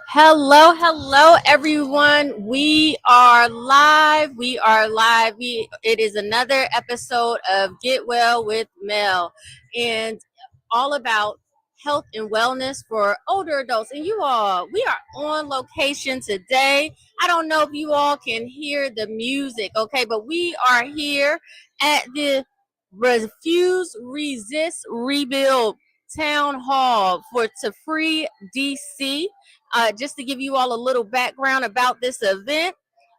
Hello, everyone. We are live. It is another episode of Get Well with Mel, and all about health and wellness for older adults. And you all, we are on location today. I don't know if you all can hear the music, okay, but we are here at the Refuse, Resist, Rebuild Town Hall for to free DC. Just to give you all a little background about this event,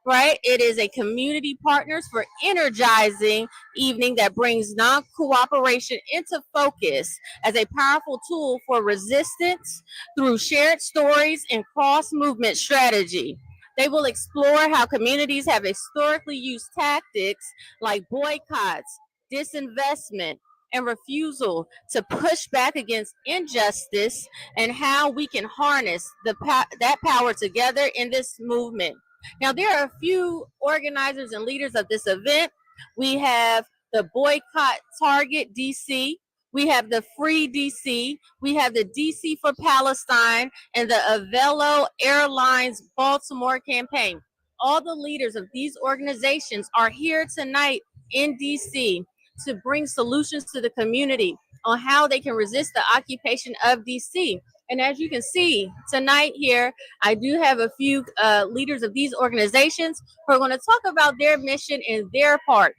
right? It is a community partners for energizing evening that brings non-cooperation into focus as a powerful tool for resistance through shared stories and cross-movement strategy. They will explore how communities have historically used tactics like boycotts, disinvestment, and refusal to push back against injustice and how we can harness that power together in this movement. Now, there are a few organizers and leaders of this event. We have the Boycott Target DC. We have the Free DC. We have the DC for Palestine and the Avelo Airlines Baltimore campaign. All the leaders of these organizations are here tonight in DC to bring solutions to the community on how they can resist the occupation of DC. And as you can see tonight here, I do have a few leaders of these organizations who are going to talk about their mission and their part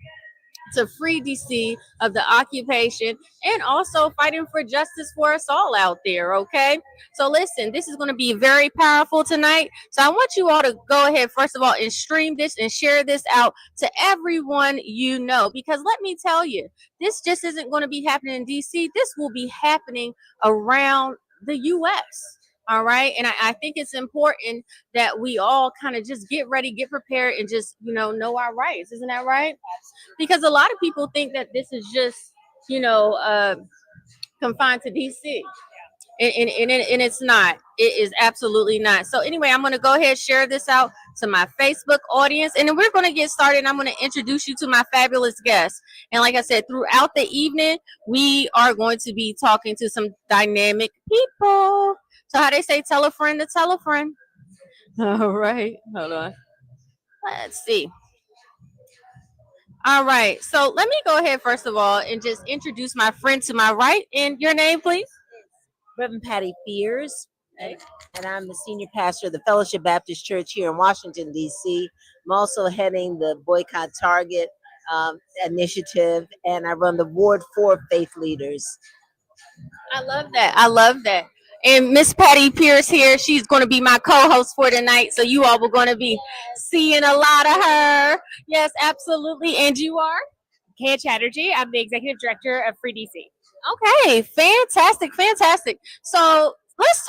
to free DC of the occupation and also fighting for justice for us all out there, okay? So listen, this is going to be very powerful tonight. So I want you all to go ahead, first of all, and stream this and share this out to everyone you know, because let me tell you, this just isn't going to be happening in DC. This will be happening around the US. All right. And I think it's important that we all kind of just get ready, get prepared, and just, know our rights. Isn't that right? Because a lot of people think that this is just, you know, uh, confined to DC. And it's not. It is absolutely not. So anyway, I'm going to go ahead and share this out to my Facebook audience, and then we're going to get started. I'm going to introduce you to my fabulous guests. And like I said, throughout the evening, we are going to be talking to some dynamic people. So how they say, tell a friend to tell a friend. All right, hold on. Let's see. All right. So let me go ahead first of all and just introduce my friend to my right. And your name, please. Reverend Patty Fears, and I'm the senior pastor of the Fellowship Baptist Church here in Washington, D.C. I'm also heading the Boycott Target initiative, and I run the Ward 4 Faith Leaders. I love that. I love that. And Miss Patty Pierce here, she's going to be my co-host for tonight. So you all are going to be seeing a lot of her. Yes, absolutely. And you are? Kaya Chatterjee. I'm the executive director of Free DC. Okay, fantastic. So let's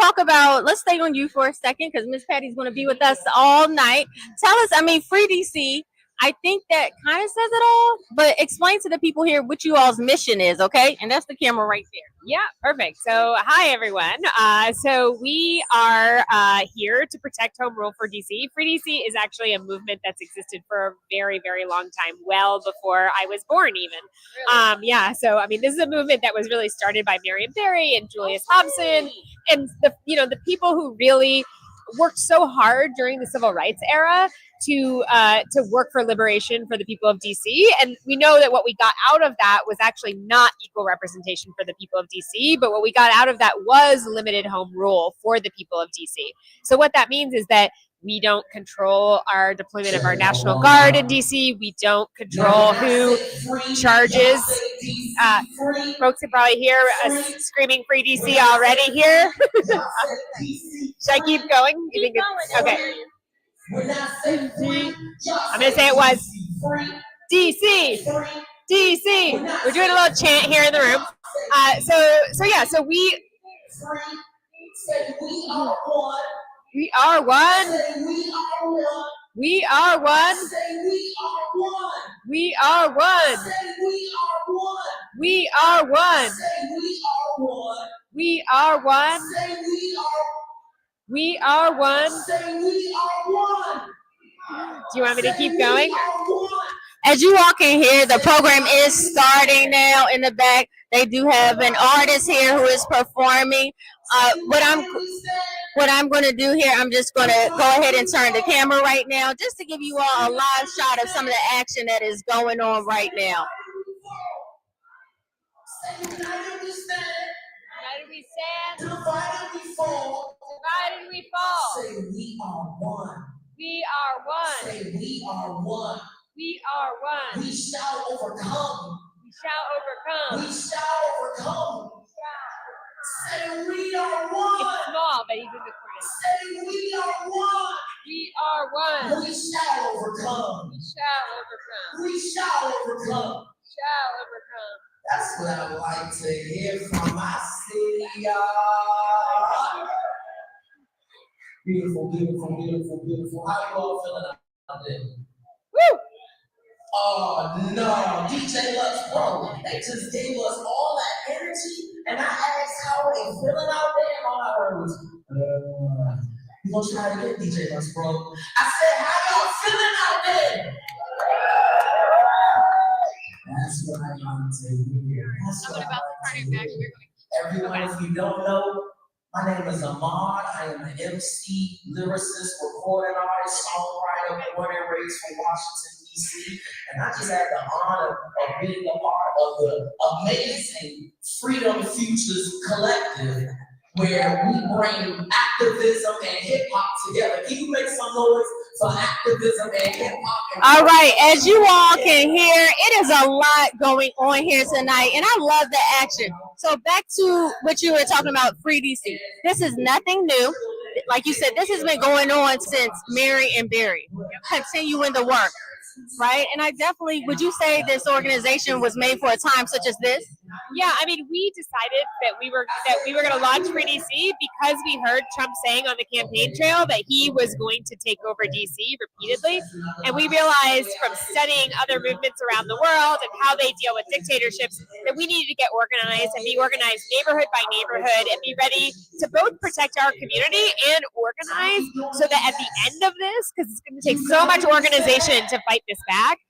stay on you for a second because Miss Patty's going to be with us all night. Tell us, Free DC, I think that kind of says it all, but explain to the people here what you all's mission is, okay? And that's the camera right there. Yeah, perfect. So, hi everyone. So we are here to protect home rule for DC. Free DC is actually a movement that's existed for a very, very long time, well before I was born, even. Really? So this is a movement that was really started by Miriam Berry and Julius Hobson, and the people who really worked so hard during the civil rights era to work for liberation for the people of DC. And we know that what we got out of that was actually not equal representation for the people of DC, but what we got out of that was limited home rule for the people of DC. So what that means is that we don't control our deployment of our National Guard in DC. We don't control who charges. Folks can probably hear us screaming Free DC already here. Should I keep going? You think okay. I'm going to say it was DC. DC. We're doing a little chant here in the room. So we are one. We are one. We are one. We are one. We are one. We are one. Do you want me to keep going? As you all can hear, the program is starting now in the back. They do have an artist here who is performing. What I'm going to do here, I'm just going to go ahead and turn the camera right now, just to give you all a live shot of some of the action that is going on right now. United we stand. Divided we fall. Divided we fall. Say we are one. We are one. Say we are one. We are one. We shall overcome. We shall overcome. We shall overcome. Say we are one. It's small, but he's in the corner. Say we are one. We are one. We shall overcome. We shall overcome. We shall overcome. Shall overcome. That's what I would like to hear from my city, y'all. Beautiful, beautiful, beautiful, beautiful. How you all feeling out there? Woo! Oh no, DJ Lux, bro, they just gave us all that energy, and I asked how they feeling out there, and all I heard was, you gonna try to get DJ Lux, bro. I said, how y'all feeling out there? That's what I want to hear. That's what I want to hear. Everyone, if you don't know, my name is Ahmad. I am an MC, lyricist, recording artist, songwriter, born and raised from Washington, D.C. And I just had the honor of being a part of the amazing Freedom Futures Collective, where we bring activism and hip hop together. Can you make some noise for activism and hip hop? All right, as you all can hear, it is a lot going on here tonight, and I love the action. So back to what you were talking about, Free DC. This is nothing new. Like you said, this has been going on since Mary and Barry, continuing the work, right? And I definitely, would you say this organization was made for a time such as this? Yeah, I mean, we decided that we were going to launch Free DC because we heard Trump saying on the campaign trail that he was going to take over DC repeatedly, and we realized from studying other movements around the world and how they deal with dictatorships that we needed to get organized and be organized neighborhood by neighborhood and be ready to both protect our community and organize so that at the end of this, because it's going to take so much organization to fight this back,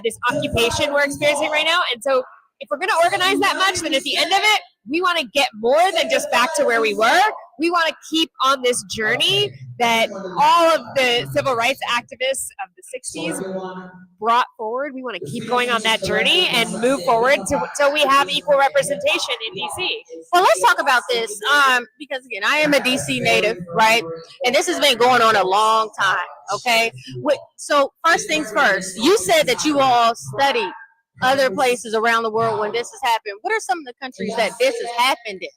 this occupation we're experiencing right now, and so if we're going to organize that much, then at the end of it, we want to get more than just back to where we were. We want to keep on this journey that all of the civil rights activists of the 60s brought forward. We want to keep going on that journey and move forward so we have equal representation in DC. Well, let's talk about this because, again, I am a DC native, right? And this has been going on a long time, okay? So first things first, you said that you all studied other places around the world when this has happened. What are some of the countries that this has happened in?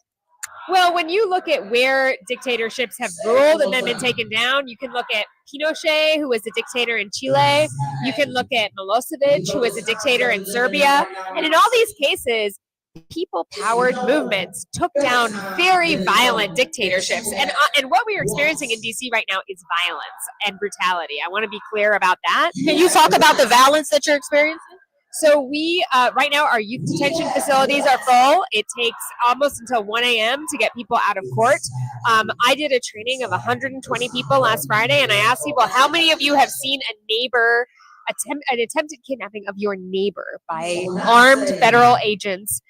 Well, when you look at where dictatorships have ruled and then been taken down, you can look at Pinochet, who was a dictator in Chile. You can look at Milosevic, who was a dictator in Serbia. And in all these cases, people-powered movements took down very violent dictatorships. And what we are experiencing in DC right now is violence and brutality. I want to be clear about that. Can you talk about the violence that you're experiencing? So we, right now, our youth detention facilities are full. It takes almost until 1 a.m. to get people out of court. I did a training of 120 people last Friday, and I asked people, how many of you have seen a neighbor an attempted kidnapping of your neighbor by armed federal agents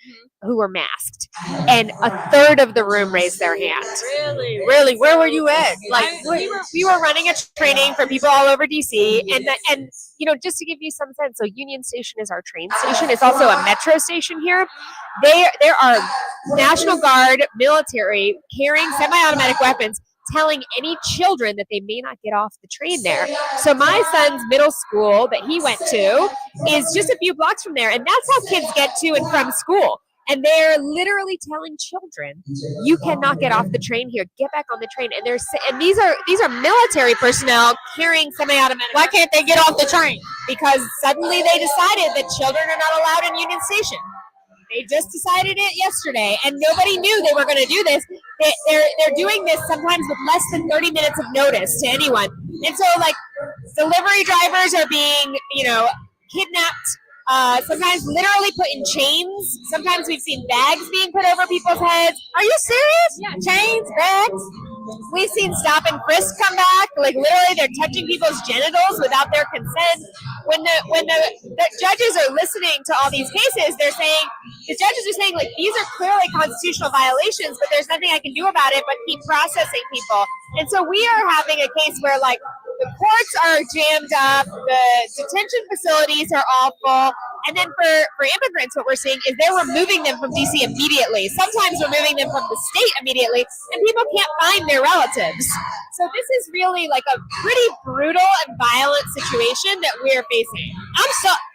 who were masked? And a third of the room raised their hand. Really? Where were you at? We were running a training for people all over DC, and you know, just to give you some sense, so Union Station is our train station. It's also a metro station here. There are National Guard military carrying semi-automatic weapons, telling any children that they may not get off the train there. So my son's middle school that he went to is just a few blocks from there, and that's how kids get to and from school. And they're literally telling children, you cannot get off the train here. Get back on the train. And these are military personnel carrying semi-automatic. Why can't they get off the train? Because suddenly they decided that children are not allowed in Union Station. They just decided it yesterday, and nobody knew they were going to do this. They're doing this sometimes with less than 30 minutes of notice to anyone. And so, like, delivery drivers are being, kidnapped, sometimes literally put in chains. Sometimes we've seen bags being put over people's heads. Are you serious? Yeah. Chains, bags? We've seen stop and frisk come back. Like literally, they're touching people's genitals without their consent. When the judges are listening to all these cases, the judges are saying like these are clearly constitutional violations, but there's nothing I can do about it but keep processing people. And so we are having a case where like the courts are jammed up, the detention facilities are all full. And then for immigrants, what we're seeing is they're removing them from DC immediately. Sometimes removing them from the state immediately, and people can't find their relatives. So this is really like a pretty brutal and violent situation that we're facing.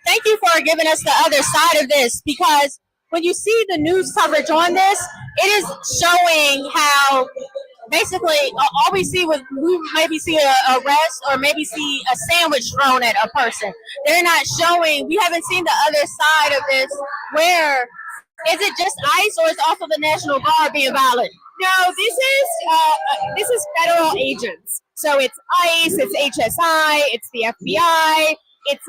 Thank you for giving us the other side of this, because when you see the news coverage on this, it is showing how basically all we maybe see a arrest or maybe see a sandwich thrown at a person. They're not showing, we haven't seen the other side of this, where is it just ICE or is also the National Guard being violent? No, this is federal agents. So it's ICE, it's HSI, it's the FBI. It's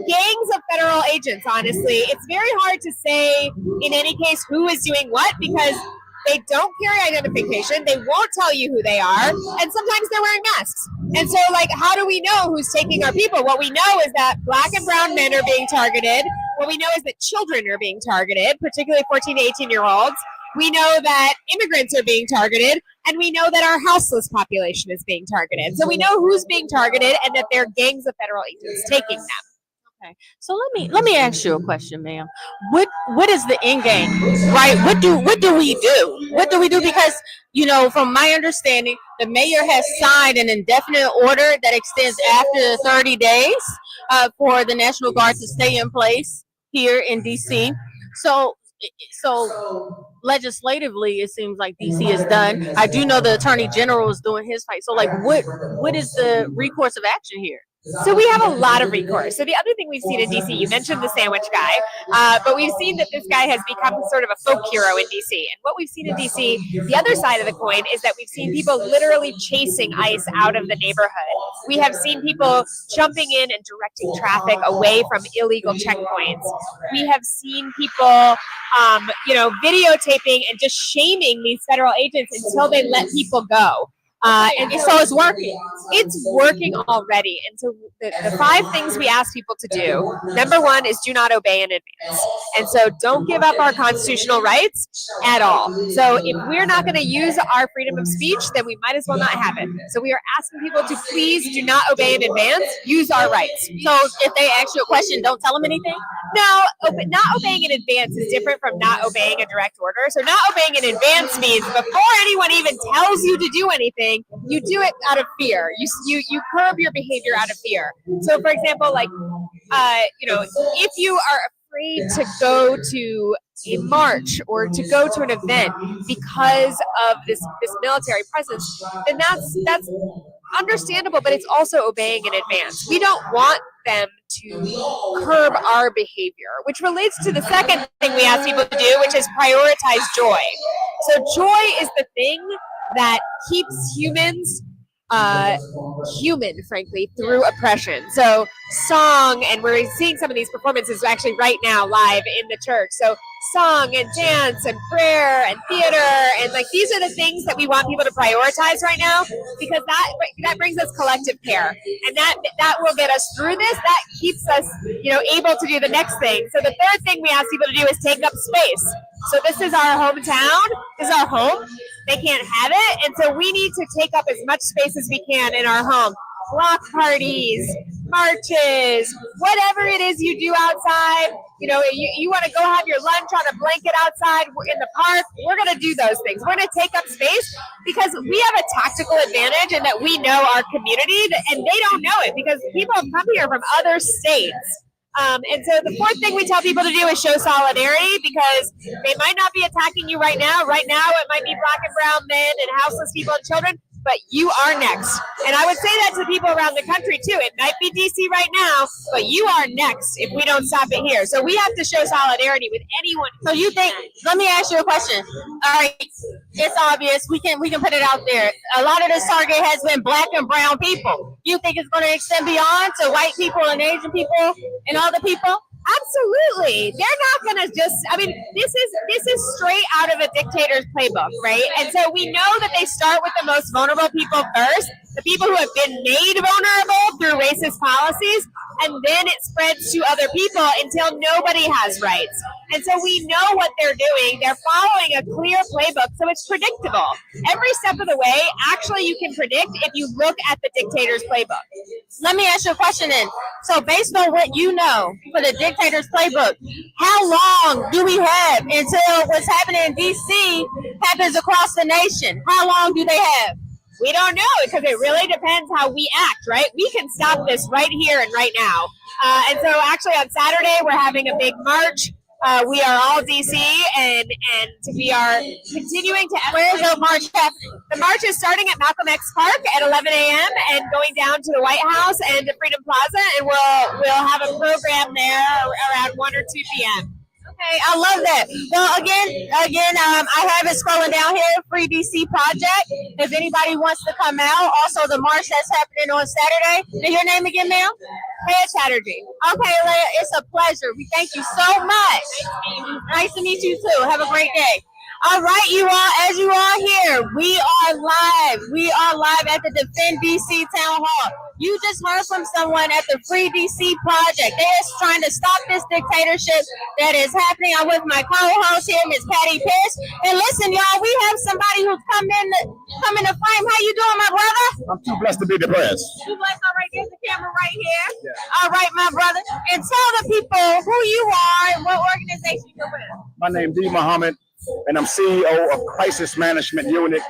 gangs of federal agents, honestly. It's very hard to say in any case who is doing what, because they don't carry identification. They won't tell you who they are. And sometimes they're wearing masks. And so, like, how do we know who's taking our people? What we know is that Black and brown men are being targeted. What we know is that children are being targeted, particularly 14 to 18-year-olds. We know that immigrants are being targeted, and we know that our houseless population is being targeted. So we know who's being targeted and that they're gangs of federal agents taking them. Okay, so let me ask you a question, ma'am. What is the end game, right? What do we do? What do we do? Because from my understanding, the mayor has signed an indefinite order that extends after 30 days for the National Guard to stay in place here in DC. So legislatively, it seems like DC is done. I do know the Attorney General is doing his fight. So, like, what is the recourse of action here? So we have a lot of recourse. So the other thing we've seen in DC, you mentioned the sandwich guy, but we've seen that this guy has become sort of a folk hero in DC. And what we've seen in DC, the other side of the coin, is that we've seen people literally chasing ICE out of the neighborhood. We have seen people jumping in and directing traffic away from illegal checkpoints. We have seen people, videotaping and just shaming these federal agents until they let people go. And so it's working. It's working already. And so the 5 things we ask people to do, number 1 is do not obey in advance. And so don't give up our constitutional rights at all. So if we're not going to use our freedom of speech, then we might as well not have it. So we are asking people to please do not obey in advance, use our rights. So if they ask you a question, don't tell them anything? No, not obeying in advance is different from not obeying a direct order. So not obeying in advance means before anyone even tells you to do anything, you do it out of fear. You curb your behavior out of fear. So, for example, if you are afraid to go to a march or to go to an event because of this military presence, then that's understandable, but it's also obeying in advance. We don't want them to curb our behavior, which relates to the second thing we ask people to do, which is prioritize joy. So joy is the thing that keeps humans human, frankly, through oppression. So song, and we're seeing some of these performances actually right now live in the church. So song and dance and prayer and theater, and these are the things that we want people to prioritize right now, because that brings us collective care, and that will get us through this. That keeps us able to do the next thing. So the third thing we ask people to do is take up space. So this is our hometown, this is our home. They can't have it, and so we need to take up as much space as we can in our home. Block parties, marches, whatever it is you do outside. You want to go have your lunch on a blanket outside in the park, we're going to do those things. We're going to take up space because we have a tactical advantage in that we know our community, and they don't know it because people have come here from other states. And so the fourth thing we tell people to do is show solidarity, because they might not be attacking you right now. Right now, it might be Black and brown men and houseless people and children, but you are next. And I would say that to people around the country too. It might be DC right now, but you are next if we don't stop it here. So we have to show solidarity with anyone. So you think, let me ask you a question. All right, it's obvious. We can put it out there. A lot of this target has been Black and brown people. You think it's going to extend beyond to white people and Asian people and other people? Absolutely. They're not going to just, I mean, this is straight out of a dictator's playbook, right? And so we know that they start with the most vulnerable people first, the people who have been made vulnerable through racist policies, and then it spreads to other people until nobody has rights. And so we know what they're doing. They're following a clear playbook, so it's predictable. Every step of the way, actually, you can predict if you look at the dictator's playbook. Let me ask you a question then. So based on what you know for the dictator's playbook, how long do we have until what's happening in D.C. happens across the nation? How long do they have? We don't know because it really depends how we act, right? We can stop this right here and right now. And so actually on Saturday, we're having a big march. We are all DC and we are continuing to. Where's the march happening? The march is starting at Malcolm X Park at 11 a.m. and going down to the White House and to Freedom Plaza, and we'll have a program there around 1 or 2 p.m. Okay, I love that. Well, again, I have it scrolling down here, Free DC Project. If anybody wants to come out, also the march that's happening on Saturday. And your name again, ma'am? Leah Chatterjee. Okay, Leah, it's a pleasure. We thank you so much. Nice to meet you too. Have a great day. All right, you all, as you all hear, we are live. We are live at the Defend DC Town Hall. You just heard from someone at the Free DC Project. They're trying to stop this dictatorship that is happening. I'm with my co-host here, Miss Patty Pierce. And listen, y'all, we have somebody who's come in the frame. How you doing, my brother? I'm too blessed to be depressed. You blessed. All right, there's the camera right here. Yeah. All right, my brother. And tell the people who you are and what organization you're with. My name is D. Muhammad, and I'm CEO of Crisis Management Unit.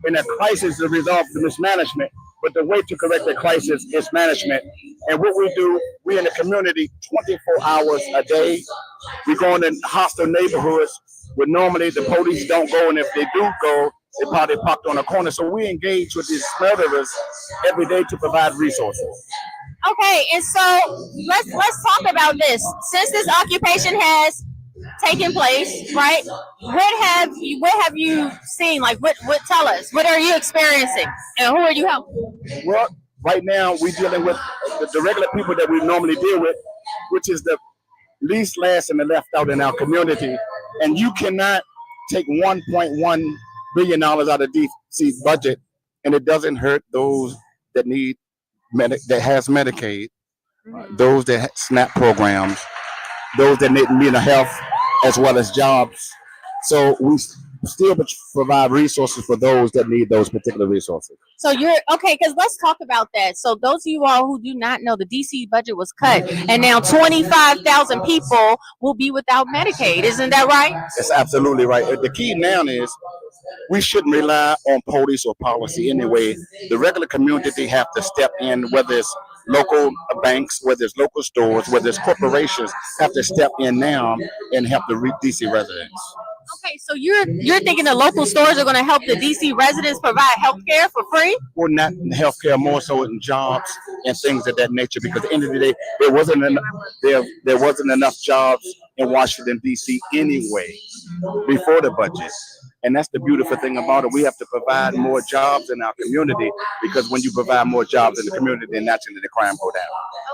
And a crisis is the result of the mismanagement, but the way to correct the crisis is management. And what we do, we in the community 24 hours a day. We go in hostile neighborhoods where normally the police don't go, and if they do go, they probably parked on a corner. So we engage with these murderers every day to provide resources. Okay, and so let's talk about this. Since this occupation has taken place, right? What have you seen? Like, what tell us? What are you experiencing, and who are you helping? Well, right now we're dealing with the regular people that we normally deal with, which is the least, last, and the left out in our community. And you cannot take $1.1 billion out of DC budget, and it doesn't hurt those that need that has Medicaid, those that have SNAP programs, those that need mental health as well as jobs. So we still provide resources for those that need those particular resources. So you're okay, because let's talk about that. So those of you all who do not know, the DC budget was cut, and now 25,000 people will be without Medicaid. Isn't that right? That's absolutely right. The key now is we shouldn't rely on police or policy anyway. The regular community have to step in, whether it's local banks, whether it's local stores, whether it's corporations, have to step in now and help the DC residents. Okay, so you're thinking the local stores are going to help the DC residents provide health care for free? Or not healthcare, more so in jobs and things of that nature. Because at the end of the day, there wasn't enough jobs in Washington D.C. anyway before the budget. And that's the beautiful thing about it. We have to provide more jobs in our community, because when you provide more jobs in the community, then naturally the crime go down.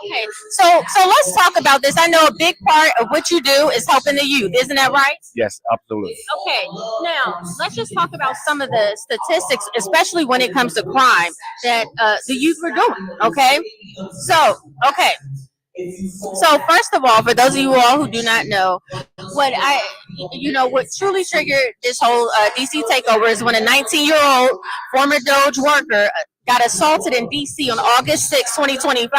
Okay, so let's talk about this. I know a big part of what you do is helping the youth. Isn't that right? Yes, absolutely. Okay, now let's just talk about some of the statistics, especially when it comes to crime, that the youth were doing. Okay, so first of all, for those of you all who do not know, what truly triggered this whole DC takeover is when a 19-year-old former Doge worker got assaulted in DC on August 6, 2025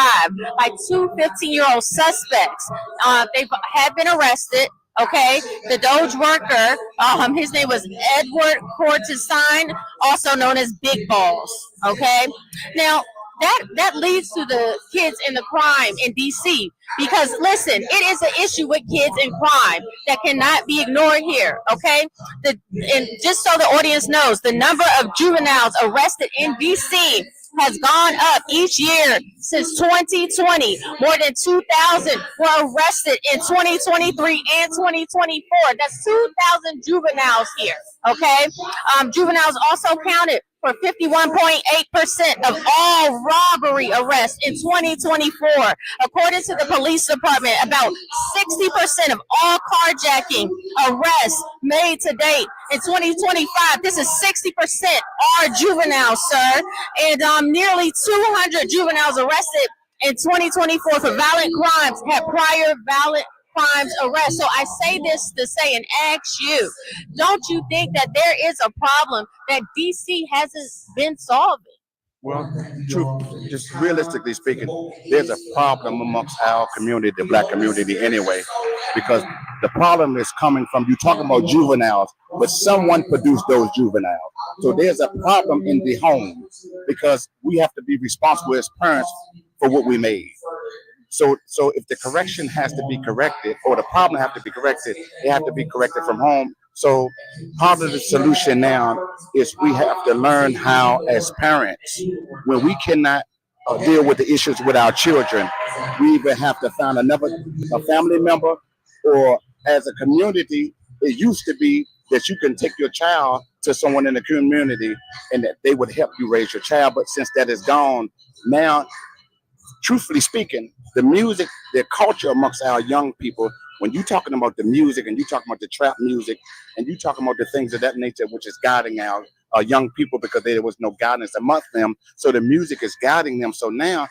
by two 15-year-old suspects. They have been arrested. Okay, the Doge worker, his name was Edward Cortesine, also known as Big Balls. Okay, now that leads to the kids in the crime in DC, because listen, it is an issue with kids in crime that cannot be ignored here. Okay, and just so the audience knows, the number of juveniles arrested in DC has gone up each year since 2020. More than 2,000 were arrested in 2023 and 2024. That's 2,000 juveniles here. Okay, juveniles also counted for 51.8% of all robbery arrests in 2024. According to the police department, about 60% of all carjacking arrests made to date in 2025. This is 60% are juveniles, sir, and nearly 200 juveniles arrested in 2024 for violent crimes had prior violent crimes arrest. So I say this to say and ask you, don't you think that there is a problem that DC hasn't been solving? Well, just realistically speaking, there's a problem amongst our community, the black community anyway, because the problem is coming from, you talking about juveniles, but someone produced those juveniles. So there's a problem in the home because we have to be responsible as parents for what we made. So if the correction has to be corrected, or the problem have to be corrected, it have to be corrected from home. So part of the solution now is we have to learn how, as parents, when we cannot deal with the issues with our children, we either have to find a family member, or as a community, it used to be that you can take your child to someone in the community and that they would help you raise your child. But since that is gone, now, truthfully speaking, the music, the culture amongst our young people, when you're talking about the music and you're talking about the trap music and you're talking about the things of that nature, which is guiding our young people because there was no guidance amongst them. So the music is guiding them. So now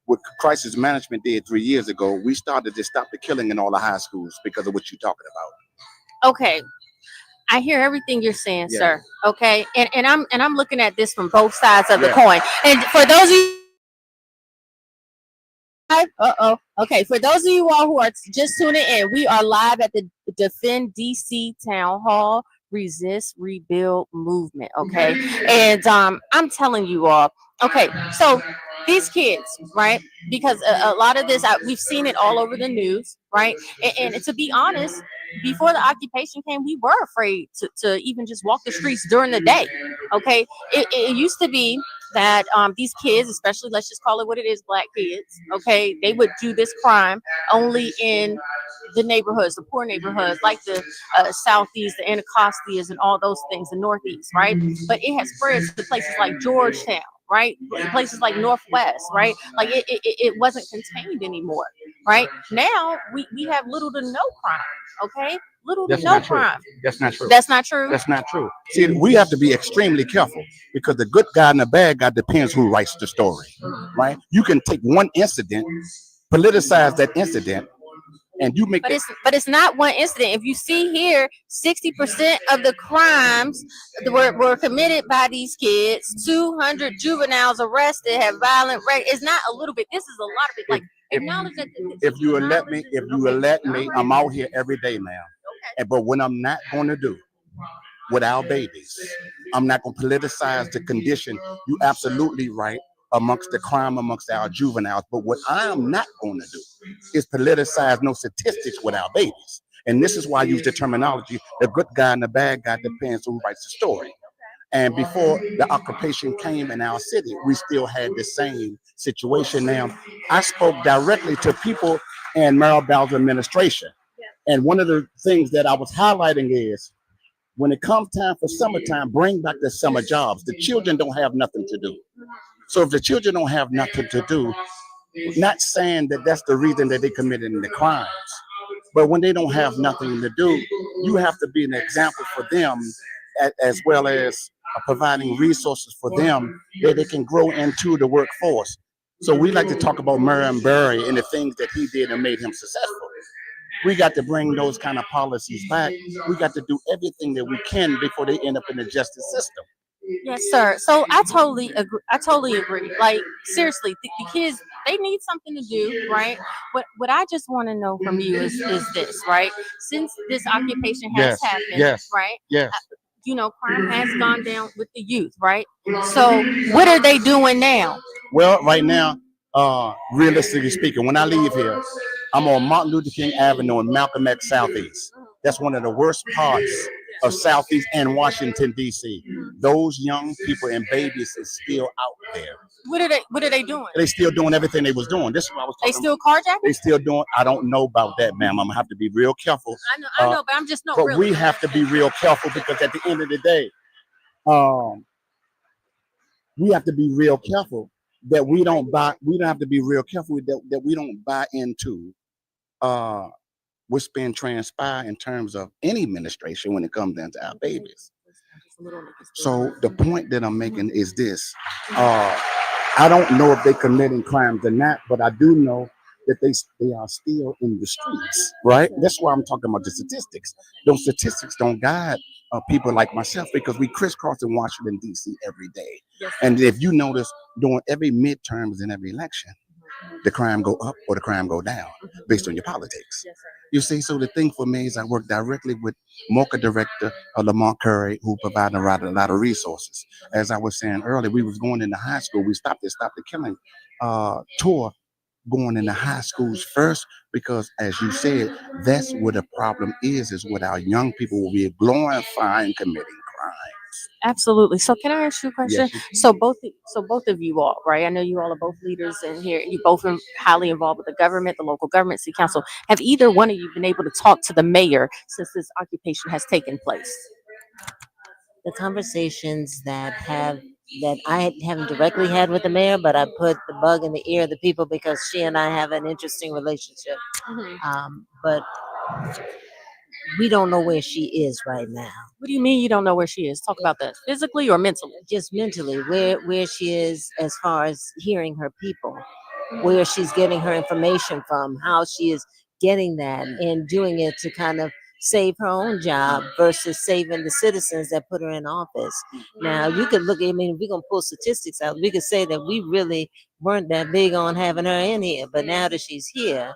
what crisis management did 3 years ago, we started to stop the killing in all the high schools because of what you're talking about. Okay. I hear everything you're saying, Yeah. sir. Okay. And I'm looking at this from both sides of the Yeah. coin. And for those of you Okay, for those of you all who are just tuning in, we are live at the Defend DC Town Hall Resist Rebuild movement. Okay, and I'm telling you all. Okay, so these kids, right? Because a lot of this, we've seen it all over the news, right? And to be honest, before the occupation came, we were afraid to even just walk the streets during the day. Okay, it used to be that these kids, especially, let's just call it what it is, black kids, okay, they would do this crime only in the neighborhoods, the poor neighborhoods, like the Southeast, the Anacostas, and all those things, the Northeast, right? But it has spread to places like Georgetown, right? Places like Northwest, right? Like it wasn't contained anymore, right? Now we have little to no crime, okay? Little to no crime. That's not true. That's not true. That's not true. See, we have to be extremely careful because the good guy and the bad guy depends who writes the story, right? You can take one incident, politicize that incident, and you make. But it's not one incident. If you see here, 60% of the crimes were committed by these kids. 200 juveniles arrested, have violent rape. It's not a little bit. This is a lot of it. Like acknowledge that. If you will let me, I'm out here every day now. But what I'm not going to do with our babies, I'm not going to politicize the condition. You absolutely right amongst the crime amongst our juveniles. But what I am not going to do is politicize no statistics with our babies. And this is why I use the terminology, the good guy and the bad guy depends who writes the story. And before the occupation came in our city, we still had the same situation. Now, I spoke directly to people in Merrill Bowles' administration. And one of the things that I was highlighting is when it comes time for summertime, bring back the summer jobs. The children don't have nothing to do. So if the children don't have nothing to do, not saying that that's the reason that they committed the crimes, but when they don't have nothing to do, you have to be an example for them as well as providing resources for them that they can grow into the workforce. So we like to talk about Marion Barry and the things that he did and made him successful. We got to bring those kind of policies back. We got to do everything that we can before they end up in the justice system. Yes, sir. So I totally agree. Like seriously, the kids, they need something to do, right? What I just want to know from you is this, right? Since this occupation has happened, right? Yes. You know, crime has gone down with the youth, right? So what are they doing now? Well, right now, realistically speaking, when I leave here, I'm on Martin Luther King Avenue in Malcolm X Southeast. That's one of the worst parts of Southeast and Washington, D.C. Those young people and babies is still out there. What are they doing? They still doing everything they was doing. This is what I was talking They still carjacking? They still doing. I don't know about that, ma'am. I'm gonna have to be real careful. I know, but I'm just not But really. we have to be real careful because at the end of the day, we have to be real careful that we don't buy. We don't have to be real careful that we don't buy into uh, what's been transpired in terms of any administration when it comes down to our babies. So the point that I'm making is this: I don't know if they're committing crimes or not, but I do know that they are still in the streets, right? That's why I'm talking about the statistics. Those statistics don't guide people like myself because we crisscross in Washington D.C. every day. And if you notice, during every midterms and every election, the crime go up or the crime go down based on your politics. You see, so the thing for me is I work directly with MOCA director Lamont Curry, who provided a lot of resources. As I was saying earlier, we was going into high school. We stopped the killing tour going into high schools first because, as you said, that's where the problem is with our young people will be glorifying committing crime. Absolutely. So can I ask you a question? Yes, So both of you all, right? I know you all are both leaders in here. You both are highly involved with the government, the local government, city council. Have either one of you been able to talk to the mayor since this occupation has taken place? The conversations that I haven't directly had with the mayor, but I put the bug in the ear of the people because she and I have an interesting relationship. But we don't know where she is right now. What do you mean you don't know where she is? Talk about that physically or mentally? Just mentally, where she is as far as hearing her people, where she's getting her information from, how she is getting that and doing it to kind of save her own job versus saving the citizens that put her in office. Now, you could look, I mean, if we're going to pull statistics out, we could say that we really weren't that big on having her in here, but now that she's here,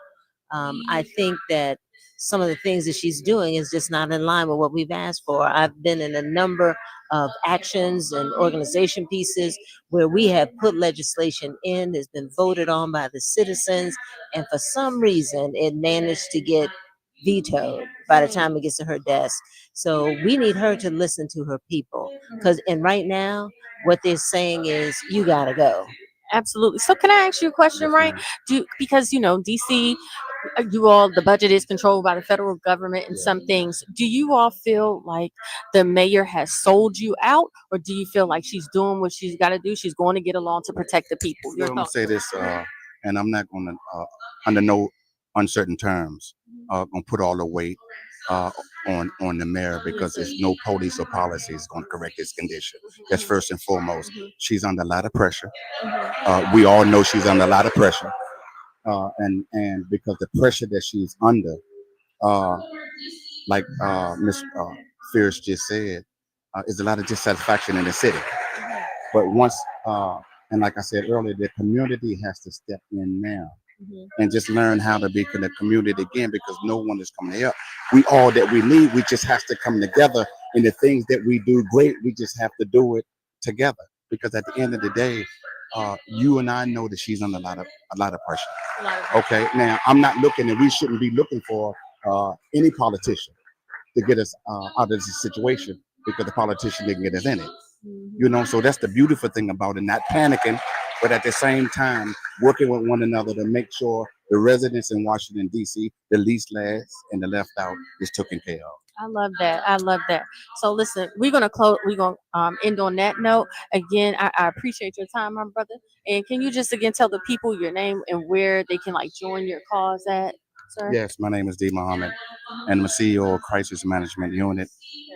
I think that some of the things that she's doing is just not in line with what we've asked for. I've been in a number of actions and organization pieces where we have put legislation in that's been voted on by the citizens, and for some reason it managed to get vetoed by the time it gets to her desk. So we need her to listen to her people, and right now what they're saying is you gotta go. Absolutely. So can I ask you a question, right? Because DC, you all, the budget is controlled by the federal government and some things. Do you all feel like the mayor has sold you out, or do you feel like she's doing what she's got to do? She's going to get along to protect the people. I'm gonna say this, and I'm not gonna, under no uncertain terms, gonna put all the weight on the mayor because there's no police or policy is going to correct his condition. That's first and foremost. She's under a lot of pressure. We all know she's under a lot of pressure, and because the pressure that she's under, like Miss Fierce just said, is a lot of dissatisfaction in the city. But once, and like I said earlier, the community has to step in now and just learn how to be in the community again because no one is coming to help. We all that we need, we just have to come together. And the things that we do great, we just have to do it together. Because at the end of the day, you and I know that she's under a lot of pressure. Okay, now I'm not looking, and we shouldn't be looking for any politician to get us out of this situation because the politician didn't get us in it. So that's the beautiful thing about it, not panicking, but at the same time working with one another to make sure the residents in Washington D.C., the least last and the left out, is taken care of. I love that. I love that. So listen, we're gonna close. We're gonna end on that note. Again, I appreciate your time, my brother. And can you just again tell the people your name and where they can join your cause at, sir? Yes, my name is D. Muhammad, and I'm a CEO of Crisis Management Unit.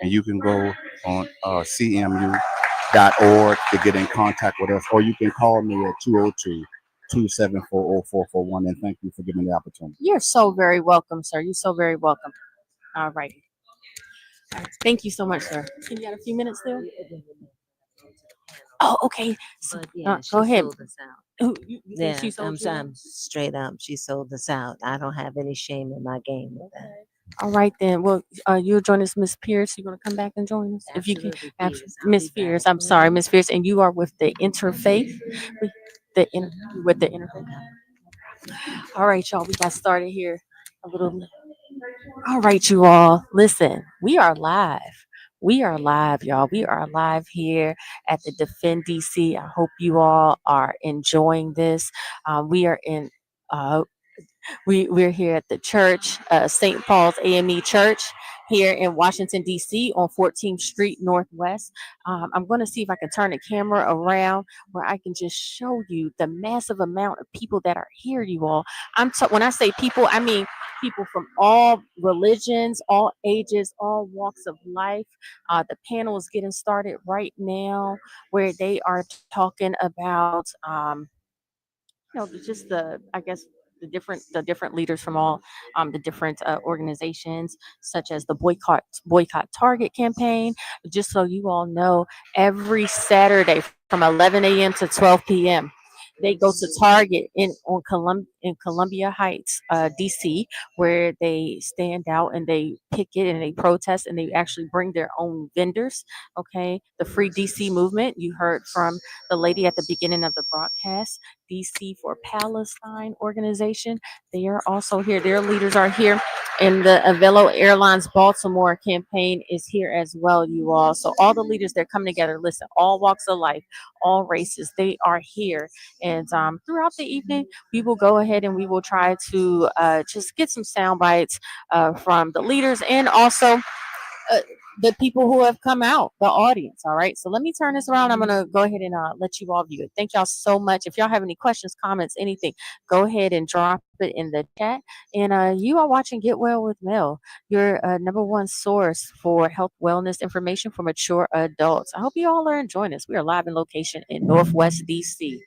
And you can go on CMU.org to get in contact with us, or you can call me at 202-274-0441. And thank you for giving me the opportunity. You're so very welcome, sir. You're so very welcome. All right. Thank you so much, sir. Can you got a few minutes there? Oh, okay. So, go ahead. Yeah, I'm straight up. She sold us out. I don't have any shame in my game with that. All right then. Well, you'll join us, Miss Pierce. You're gonna come back and join us if you can. Miss Pierce. I'm sorry, Miss Pierce, and you are with the Interfaith, with the Interfaith. All right, y'all. We got started here a little. All right, you all. Listen, we are live. We are live, y'all. We are live here at the Defend DC. I hope you all are enjoying this. We are in. We're here at the church, St. Paul's AME Church, here in Washington, D.C. on 14th Street Northwest. I'm going to see if I can turn the camera around where I can just show you the massive amount of people that are here, you all. When I say people, I mean people from all religions, all ages, all walks of life. The panel is getting started right now where they are talking about just I guess the different leaders from all the different organizations, such as the boycott Target campaign. Just so you all know, every Saturday from 11 a.m. to 12 p.m. they go to Target in Columbia Heights, DC, where they stand out and they picket and they protest and they actually bring their own vendors. Okay, the Free DC movement. You heard from the lady at the beginning of the broadcast. DC for Palestine organization. They are also here. Their leaders are here. And the Avelo Airlines Baltimore campaign is here as well, you all. So all the leaders, they're coming together. Listen, all walks of life, all races, they are here. And throughout the evening, we will go ahead and we will try to just get some sound bites from the leaders and also the people who have come out, the audience. All right. So let me turn this around. I'm going to go ahead and let you all view it. Thank y'all so much. If y'all have any questions, comments, anything, go ahead and drop it in the chat. And you are watching Get Well with Mel, your number one source for health wellness information for mature adults. I hope you all are enjoying this. We are live in location in Northwest DC.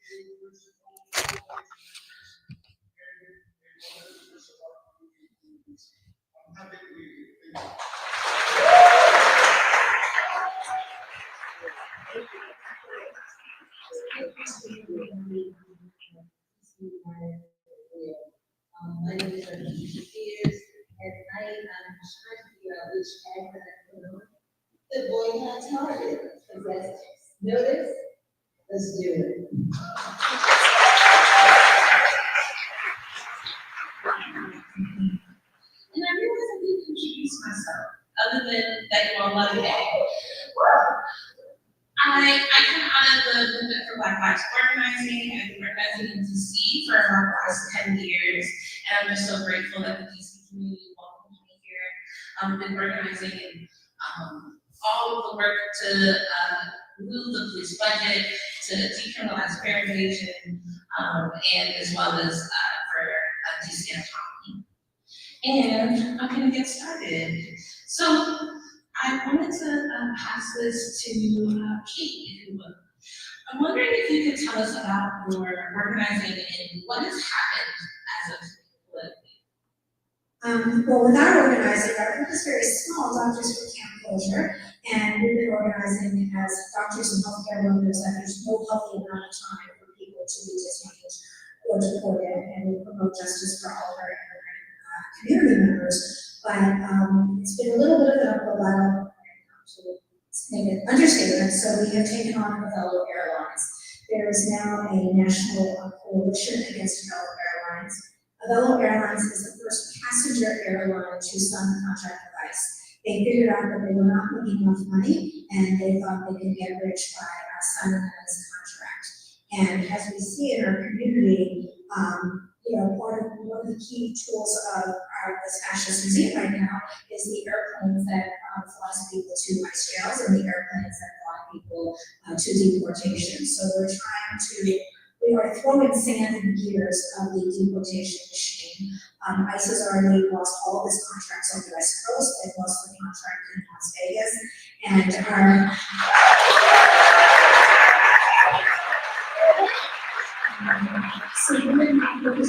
My name is Alicia Spears, and I am trying to figure out which tag that I put on. The boycott Target. Let's notice. Let's do it. And I realized I didn't introduce myself, other than that you all love me. I come out of the movement for Black Lives Organizing. I've been organizing in DC for the last 10 years, and I'm just so grateful that the DC community welcomed me here. I've been organizing in all of the work to move the police budget, to decriminalize fair invasion, and as well as for DC autonomy. And I'm gonna get started. So I wanted to pass this to Kate, if you would. I'm wondering if you could tell us about your organizing and what has happened as of politically. Well, with our organizing, our group is very small, Doctors for Camp Closure, and we've been organizing as doctors and healthcare workers that there's no healthy amount of time for people to be detained or deported, and we promote justice for all of our community members. But it's been a little bit of an uphill battle to make an understatement, so we have taken on Avelo Airlines. There is now a national coalition against Avelo Airlines. Avelo Airlines is the first passenger airline to sign a contract with ICE. They figured out that they were not making enough money, and they thought they could get rich by signing this contract. And as we see in our community, one of the key tools of this fascist regime right now is the airplanes that flies people to ICE jails and the airplanes that fly people to deportation. So we are throwing sand in the gears of the deportation machine. ICE has already lost all of its contracts on the West Coast. They've lost the contract in Las Vegas, and so women can tell you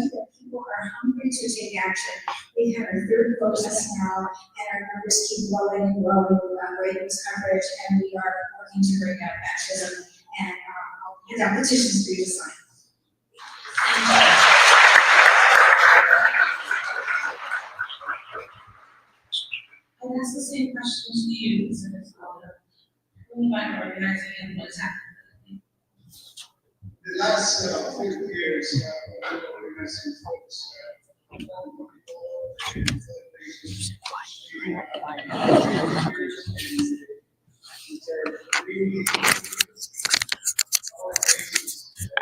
that people are hungry to take action. We have our third protest now, and our numbers keep growing and growing. We've got great news coverage, and we are working to bring out fascism. And I'll hand out petitions for you to sign. I'll ask the same question to you, so it's all about organizing and what's happening. The last 50 years, organizing folks.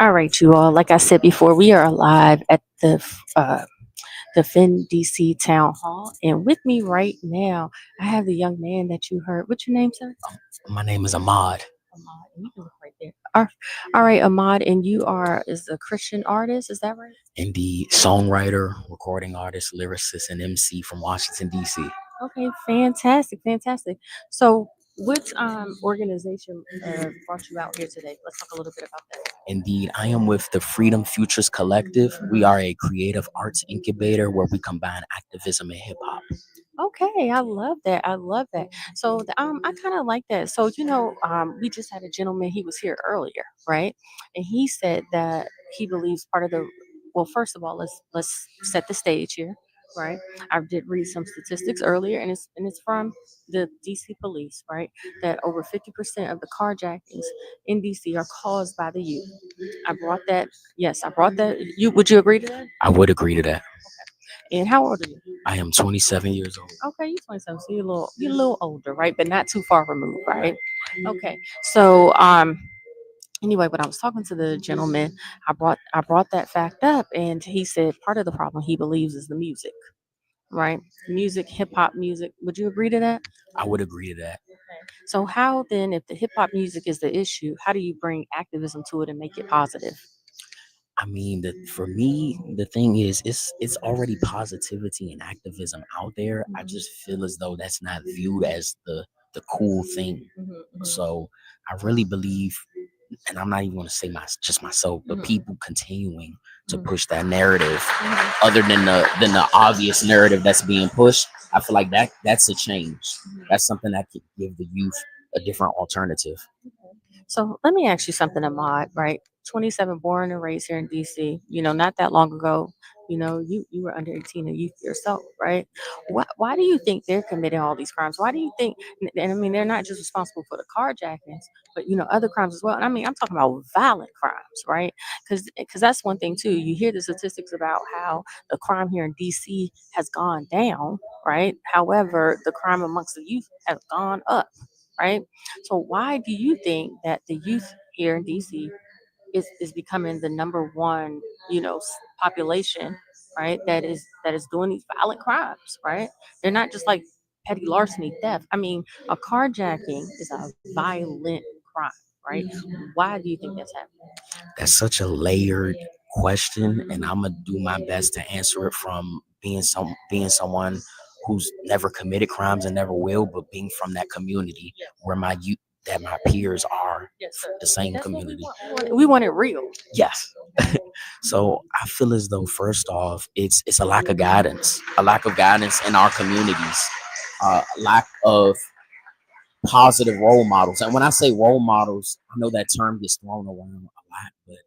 All right, you all. Like I said before, we are live at the Defend DC Town Hall. And with me right now, I have the young man that you heard. What's your name, sir? My name is Ahmad. Ahmad. And you can look right there. All right, Ahmad, and you are is a Christian artist, is that right? Indeed, songwriter, recording artist, lyricist, and MC from Washington, D.C. Okay, fantastic, fantastic. So, which organization brought you out here today? Let's talk a little bit about that. Indeed, I am with the Freedom Futures Collective. We are a creative arts incubator where we combine activism and hip hop. Okay, I love that. I love that. So, I kind of like that. So, we just had a gentleman. He was here earlier, right? And he said that he believes part of the. Well, first of all, let's set the stage here, right? I did read some statistics earlier, and it's from the DC police, right? That over 50% of the carjackings in DC are caused by the youth. I brought that. Yes, I brought that. Would you agree to that? I would agree to that. And how old are you? I am 27 years old. Okay, you're 27, so you're a little older, right? But not too far removed, right? Okay. So anyway, when I was talking to the gentleman, I brought that fact up, and he said part of the problem he believes is the music, right? Music, hip hop music. Would you agree to that? I would agree to that. So how then, if the hip hop music is the issue, how do you bring activism to it and make it positive? I mean, for me, the thing is, it's already positivity and activism out there. I just feel as though that's not viewed as the cool thing. So I really believe, and I'm not even going to say just myself, but people continuing to push that narrative, other than the obvious narrative that's being pushed. I feel like that's a change. That's something that could give the youth a different alternative. So let me ask you something, Ahmad, right? 27, born and raised here in DC, not that long ago, you were under 18 and youth yourself, right? Why do you think they're committing all these crimes? Why do you think, and I mean, they're not just responsible for the carjackings, but, other crimes as well. And I mean, I'm talking about violent crimes, right? Because that's one thing too. You hear the statistics about how the crime here in DC has gone down, right? However, the crime amongst the youth has gone up, right? So why do you think that the youth here in DC is becoming the number one, population, right? That is doing these violent crimes, right? They're not just like petty larceny, theft. I mean, a carjacking is a violent crime, right? Why do you think that's happening? That's such a layered question, and I'm gonna do my best to answer it from being someone who's never committed crimes and never will, but being from that community where my peers are the same That's what community. We want it real. Yes. So I feel as though, first off, it's a lack of guidance in our communities, lack of positive role models. And when I say role models, I know that term gets thrown around a lot, but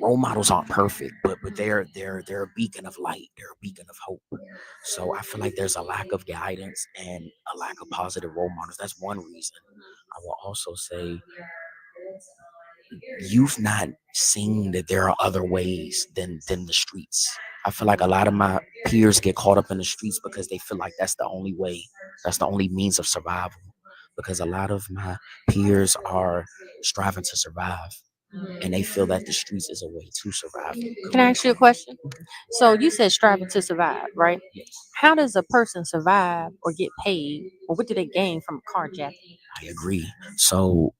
role models aren't perfect, but they're a beacon of light. They're a beacon of hope. So I feel like there's a lack of guidance and a lack of positive role models. That's one reason. I will also say you've not seen that there are other ways than the streets. I feel like a lot of my peers get caught up in the streets because they feel like that's the only way, that's the only means of survival. Because a lot of my peers are striving to survive, and they feel that the streets is a way to survive. Can I ask you a question? So you said striving to survive, right? How does a person survive or get paid, or what do they gain from a carjacking? I agree. So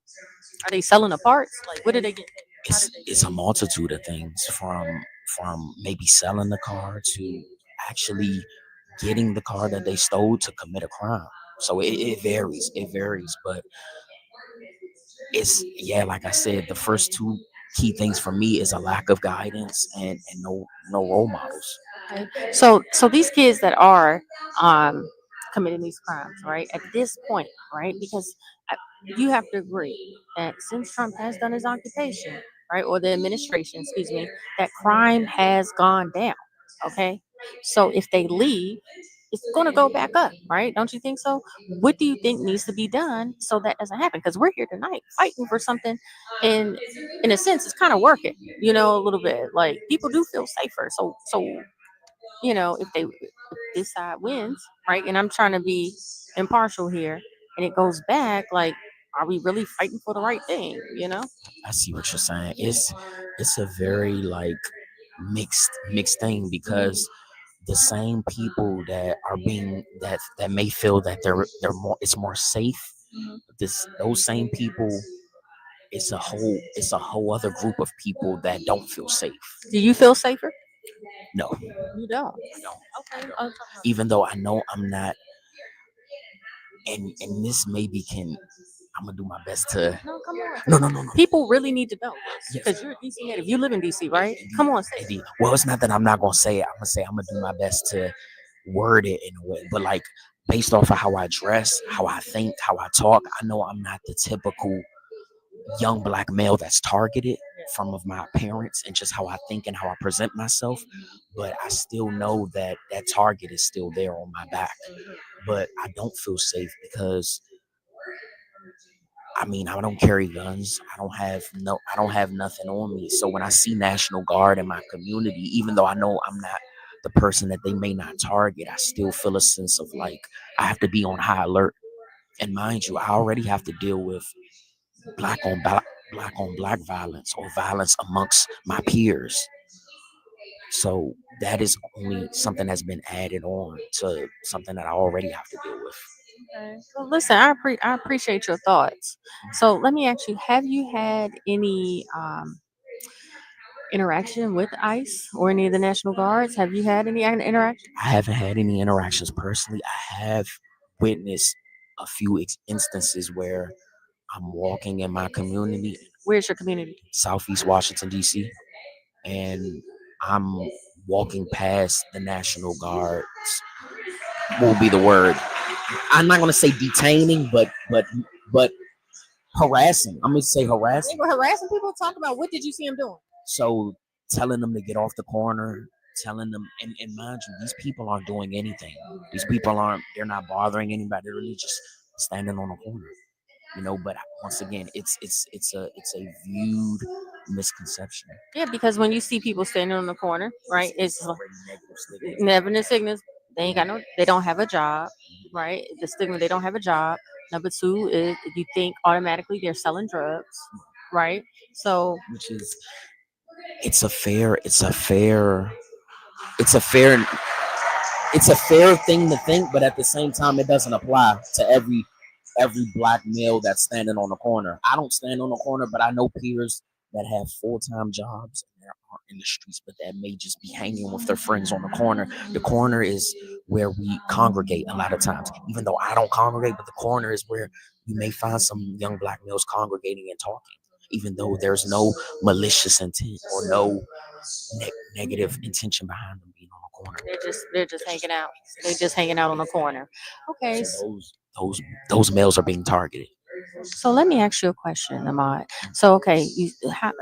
Are they selling the parts? Like, what do they get? it's a multitude of things, from maybe selling the car to actually getting the car that they stole to commit a crime. So it varies. It varies, but like I said, the first two key things for me is a lack of guidance and no role models. Okay. So these kids that are committing these crimes, right? At this point, right? Because you have to agree that since Trump has done his occupation, right, or the administration, excuse me, that crime has gone down. Okay. So if they leave, it's going to go back up, right? Don't you think so? What do you think needs to be done so that doesn't happen? Because we're here tonight fighting for something, and in a sense, it's kind of working, a little bit. Like people do feel safer. So if this side wins, right? And I'm trying to be impartial here, and it goes back, like, are we really fighting for the right thing? I see what you're saying. It's a very like mixed thing, because the same people that are being that may feel that they're more it's more safe. Those same people, it's a whole other group of people that don't feel safe. Do you feel safer? No, You don't. I don't. Okay. Even though I know I'm not, and this maybe can, I'm gonna do my best to. No, come on. No. People really need to know Yes. because you're a DC native. You live in DC, right? Come on, say it. Indeed. Well, it's not that I'm not gonna say it. I'm gonna say I'm gonna do my best to word it in a way, but like based off of how I dress, how I think, how I talk, I know I'm not the typical young black male that's targeted from of my appearance and just how I think and how I present myself. But I still know that that target is still there on my back. But I don't feel safe because I mean, I don't carry guns. I don't have nothing on me. So when I see National Guard in my community, even though I know I'm not the person that they may not target, I still feel a sense of like I have to be on high alert. And mind you, I already have to deal with black on black violence or violence amongst my peers. So that is only something that's been added on to something that I already have to deal with. Okay. Well, listen, I appreciate your thoughts. So let me ask you: have you had any interaction with ICE or any of the National Guards? Have you had any interaction? I haven't had any interactions personally. I have witnessed a few instances where I'm walking in my community, Where's your community? Southeast Washington, D.C., and I'm walking past the National Guards. What will be the word? I'm not gonna say detaining, but harassing. I'm gonna say They harassing. were harassing people. Talk about what did you see them doing? So telling them to get off the corner, telling them, and mind you, these people aren't doing anything. These people they're not bothering anybody. They're really just standing on the corner, But once again, it's a viewed misconception. Yeah, because when you see people standing on the corner, right? It's already negative stigma. never the sickness. They don't have a job, right? The stigma, they don't have a job. Number two is you think automatically they're selling drugs, right? So Which is it's a fair it's a fair thing to think, but at the same time it doesn't apply to every black male that's standing on the corner. I don't stand on the corner, but I know peers that have full-time jobs and that aren't in the streets, but that may just be hanging with their friends on the corner. The corner is where we congregate a lot of times, even though I don't congregate, but the corner is where you may find some young black males congregating and talking, even though there's no malicious intent or no negative intention behind them being on the corner. they're just hanging out. They're just hanging out on the corner. Okay. So those males are being targeted. So let me ask you a question, Ahmad. So okay,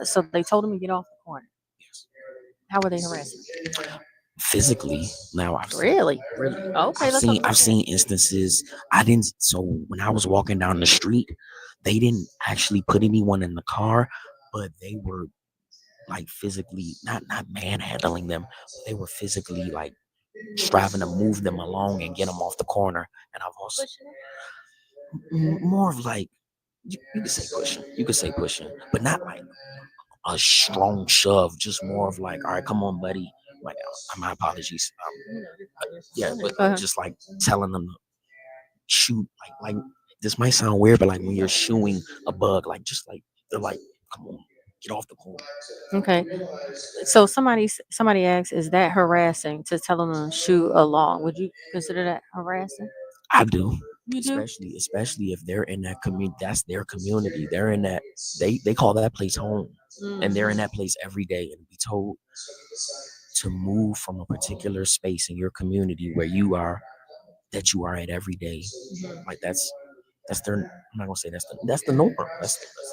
so they told him to get off the corner. Yes. How were they harassing? Physically, now I've seen, Really? really, Okay, I've let's seen talk about I've seen instances. I didn't. So when I was walking down the street, they didn't actually put anyone in the car, but they were like physically not manhandling them. They were physically like striving to move them along and get them off the corner. And I've also more of like you could say pushing, but not like a strong shove. Just more of like, all right, come on, buddy. Like, my apologies. Yeah, but just like telling them to shoot. Like this might sound weird, but like when you're shooing a bug, like just like they're like, come on, get off the corner. Okay. So somebody asks, is that harassing to tell them to shoot along? Would you consider that harassing? I do. You do? Especially if they're in that community, that's their community. They're in that they call that place home, and they're in that place every day, and be told to move from a particular space in your community where you are at every day. Like that's their. I'm not gonna say that's the norm.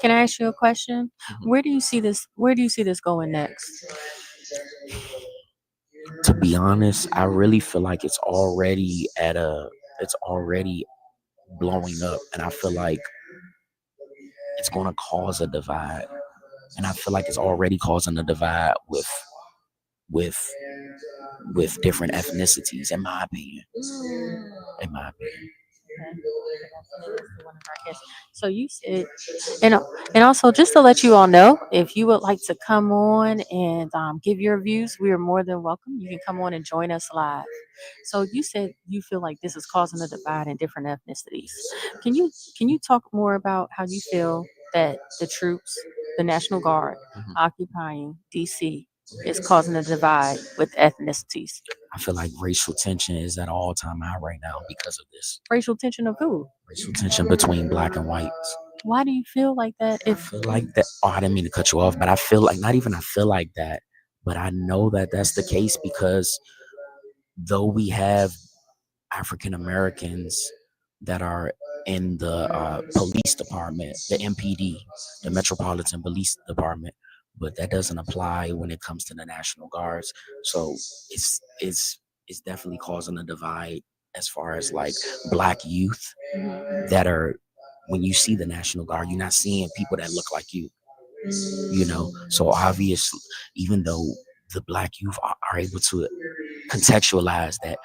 Can I ask you a question? Mhm. Where do you see this going next? To be honest, I really feel like it's already blowing up, and I feel like it's going to cause a divide, and I feel like it's already causing a divide with different ethnicities, in my opinion. One of our guests. So you said, and and also just to let you all know, if you would like to come on and give your views, we are more than welcome. You can come on and join us live. So you said you feel like this is causing a divide in different ethnicities. Can you talk more about how you feel that the troops, the National Guard, Mhm. occupying DC is causing a divide with ethnicities? I feel like racial tension is at an all-time high right now because of this. Racial tension of who? Racial tension between black and whites. Why do you feel like that? I feel like that. Oh, I didn't mean to cut you off, but I feel like, not even I feel like that, but I know that that's the case because though we have African Americans that are in the police department, the MPD, the Metropolitan Police Department, but that doesn't apply when it comes to the National Guards. So it's definitely causing a divide as far as like black youth that are, when you see the National Guard, you're not seeing people that look like you, you know. So obviously, even though the black youth are able to contextualize that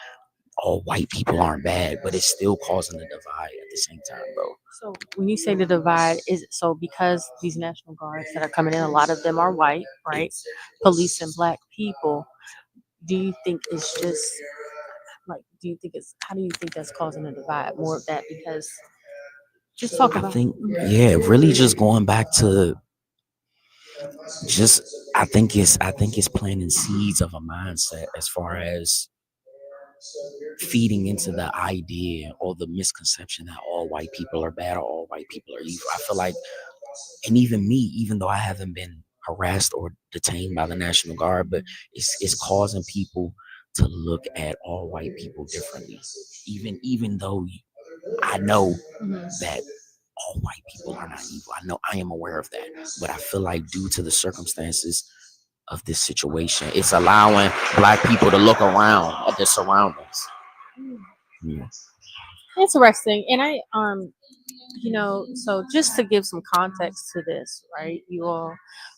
all white people aren't bad, but it's still causing a divide at the same time, bro. So when you say the divide, is it so because these National Guards that are coming in, a lot of them are white, right? Policing black people. Do you think it's just like? Do you think it's? How do you think that's causing a divide? More of that because just talk I about. think, yeah, really just going back to just, I think it's planting seeds of a mindset as far as feeding into the idea or the misconception that all white people are bad or all white people are evil. I feel like, and even me, even though I haven't been harassed or detained by the National Guard, but it's causing people to look at all white people differently. Even though I know that all white people are not evil. I know, I am aware of that. But I feel like due to the circumstances of this situation, it's allowing black people to look around at their surroundings. Yeah. Interesting. And I so just to give some context to this, right? You all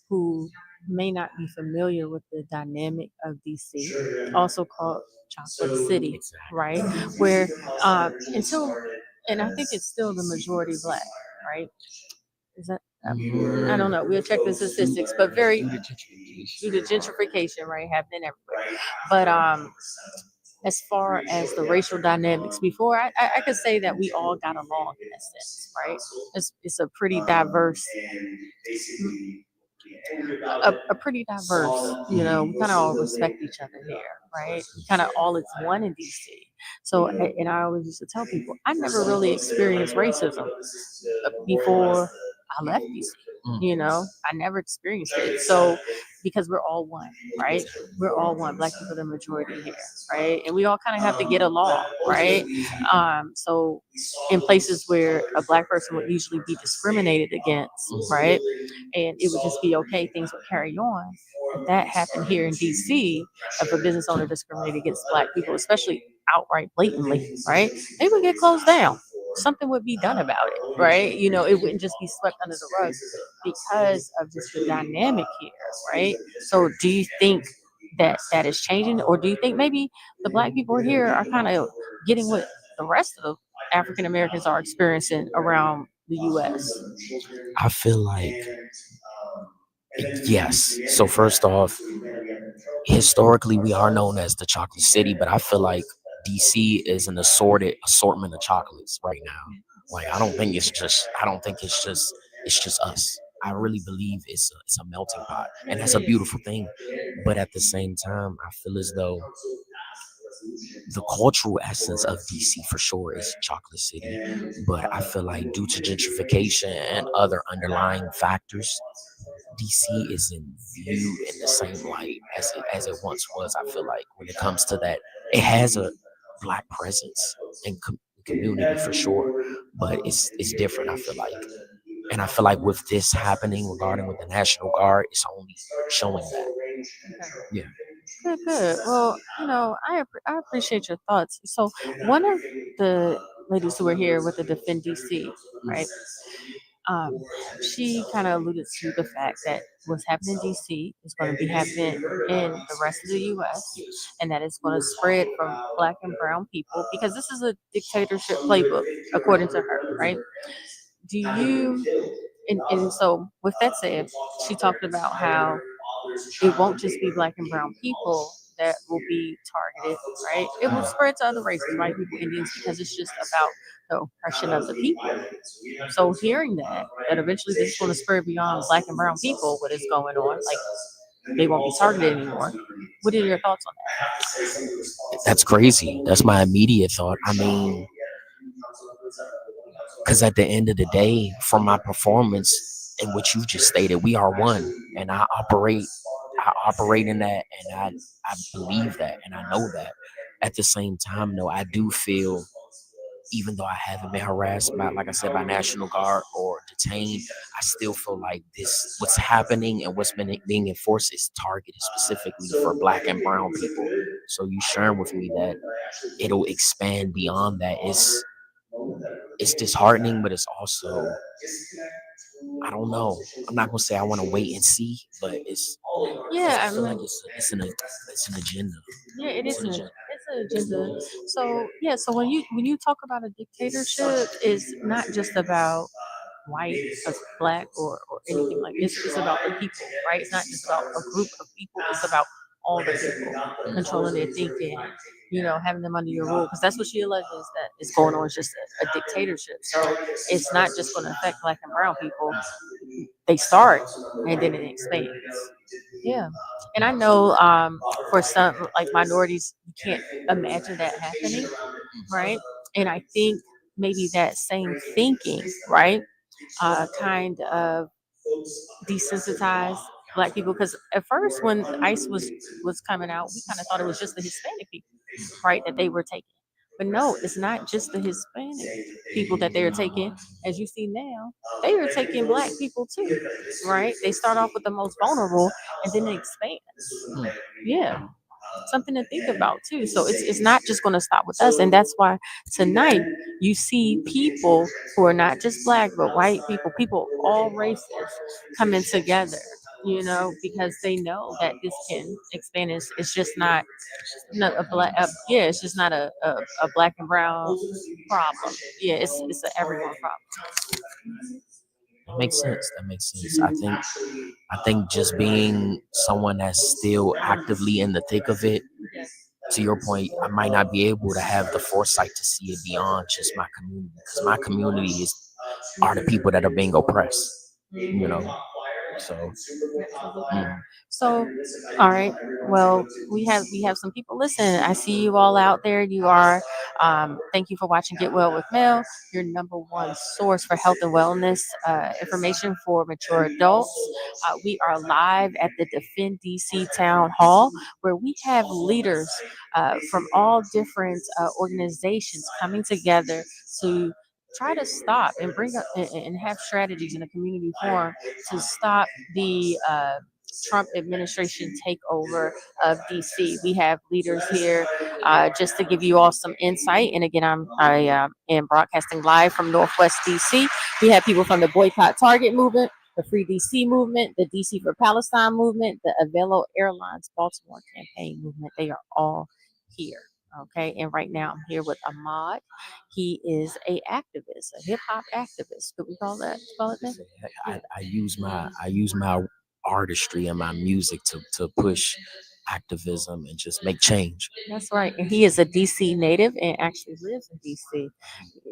who may not be familiar with the dynamic of DC, also called Chocolate City, right? Where and I think it's still the majority black, right? Is that I don't know. We'll check the statistics, but very due to gentrification, right, happening everywhere. But as far as the racial dynamics before, I could say that we all got along in that sense, right? It's a pretty diverse, a pretty diverse, we kind of all respect each other here, right? We kind of all it's one in DC. So, and I always used to tell people, I never really experienced racism before I left DC. I never experienced it. So, because we're all one, right? We're all one. Black people, the majority here, right? And we all kind of have to get along, right? So, in places where a black person would usually be discriminated against, right? And it would just be okay, things would carry on. If that happened here in DC, if a business owner discriminated against black people, especially outright blatantly, right? They would get closed down. Something would be done about it, right? It wouldn't just be swept under the rug because of just the dynamic here, right? So do you think that is changing, or do you think maybe the black people here are kind of getting what the rest of the African Americans are experiencing around the U.S.? I feel like, yes. So first off, historically we are known as the Chocolate City, but I feel like DC is an assortment of chocolates right now. Like I don't think it's just us. I really believe it's a melting pot, and that's a beautiful thing. But at the same time, I feel as though the cultural essence of DC for sure is Chocolate City. But I feel like due to gentrification and other underlying factors, DC isn't viewed in the same light as it once was. I feel like when it comes to that, it has a black presence and community for sure, but it's different. I feel like, and I feel like with this happening regarding with the National Guard, it's only showing that. Yeah. Good. Well, I appreciate your thoughts. So one of the ladies who were here with the Defend DC, right? she kind of alluded to the fact that what's happening in DC is going to be happening in the rest of the US, and that it's going to spread from black and brown people because this is a dictatorship playbook, according to her, right? Do you, and so with that said, she talked about how it won't just be black and brown people that will be targeted, right? It will spread to other races, white people, Indians, because it's just about the oppression of the people. So hearing that eventually this is going to spread beyond black and brown people, what is going on, like they won't be targeted anymore. What are your thoughts on that? That's crazy. That's my immediate thought. I mean, because at the end of the day, from my performance and what you just stated, we are one, and I operate in that, and I believe that, and I know that. At the same time, though, I do feel, even though I haven't been harassed by, like I said, by National Guard or detained, I still feel like this, what's happening and what's been being enforced is targeted specifically for black and brown people. So you sharing with me that it'll expand beyond that. It's disheartening, but it's also, I don't know. I'm not gonna say I want to wait and see, but it's, Yeah, I feel like it's an agenda. Yeah, it is it's an agenda. So yeah, so when you talk about a dictatorship, it's not just about white, black, or anything like this. It's about the people, right? It's not just about a group of people. It's about all the people controlling their thinking, having them under your rule. Because that's what she alleges that is going on. It's just a dictatorship. So it's not just going to affect black and brown people. They start and then it expands. Yeah. And I know for some like minorities, you can't imagine that happening, right? And I think maybe that same thinking, right, kind of desensitized black people because at first when ICE was coming out, we kind of thought it was just the Hispanic people, right, that they were taking. But no, it's not just the Hispanic people that they are taking. As you see now, they are taking black people too, right? They start off with the most vulnerable and then it expands. Yeah. Something to think about too. So it's not just going to stop with us. And that's why tonight you see people who are not just black, but white people, all races coming together, because they know that this can expand. It's just not a black, it's just not a black and brown problem. Yeah, it's an everyone problem. That makes sense. That makes sense. I think just being someone that's still actively in the thick of it, to your point, I might not be able to have the foresight to see it beyond just my community, because my community are the people that are being oppressed. So. So, all right. Well, we have some people. Listen, I see you all out there. You are. Thank you for watching Get Well with Mel, your number one source for health and wellness information for mature adults. We are live at the Defend DC Town Hall, where we have leaders from all different organizations coming together to try to stop and bring up and have strategies in a community forum to stop the Trump administration takeover of DC. We have leaders here just to give you all some insight. And again, I am broadcasting live from Northwest DC. We have people from the Boycott Target movement, the Free DC movement, the DC for Palestine movement, the Avelo Airlines Baltimore campaign movement. They are all here. Okay, and right now I'm here with Ahmad. He is a activist, a hip hop activist. Could we call it that? I use my artistry and my music to push activism and just make change. That's right. And he is a DC native and actually lives in DC.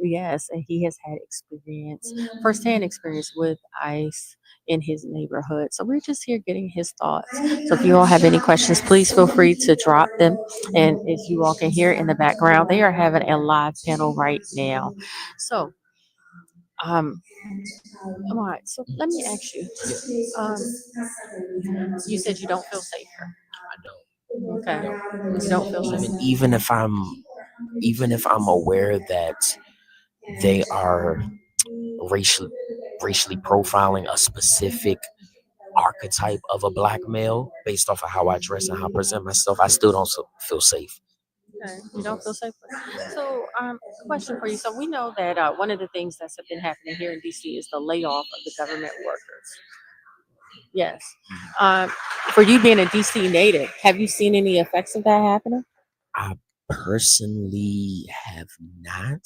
Yes, and he has had firsthand experience with ICE in his neighborhood. So we're just here getting his thoughts. So if you all have any questions, please feel free to drop them. And as you all can hear in the background, they are having a live panel right now. So all right. So let me ask you. You said you don't feel safe here. I don't. Okay. You don't feel safe. Even if I'm aware that they are racially profiling a specific archetype of a black male based off of how I dress and how I present myself, I still don't feel safe. Okay, you don't feel safe. So, question for you. So we know that one of the things that's been happening here in DC is the layoff of the government workers. Yes. Um, for you being a DC native, have you seen any effects of that happening? I personally have not,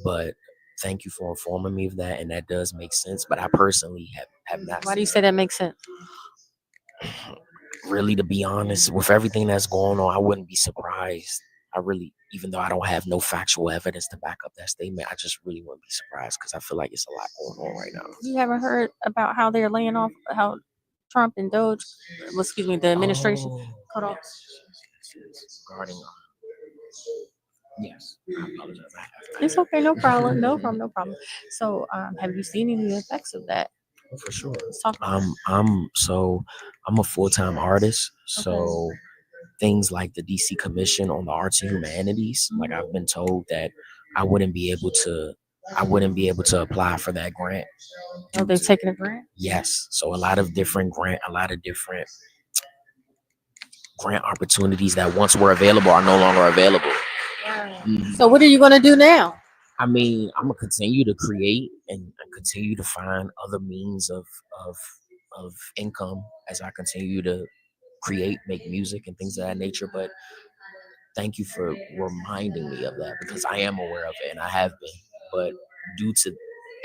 but thank you for informing me of that, and that does make sense. But I personally have not. Why do you say that makes sense? Really, to be honest, with everything that's going on, I wouldn't be surprised. I really, even though I don't have no factual evidence to back up that statement, I just really wouldn't be surprised because I feel like it's a lot going on right now. You haven't heard about how they're laying off, how Trump and Doge, well, excuse me, the administration Oh, cut off. regarding, yes, I apologize. I have It's okay, no problem, no problem, no problem. So, have you seen any effects of that? for sure. Let's talk about it. I'm a full-time artist, so things like the DC Commission on the Arts and Humanities, like I've been told that I wouldn't be able to apply for that grant. Oh, they've taken a grant? Yes, so a lot of different grant opportunities that once were available are no longer available. Mhm. So, what are you going to do now? I mean, I'm gonna continue to create and continue to find other means of income as I continue to create, make music, and things of that nature. But thank you for reminding me of that because I am aware of it and I have been. But due to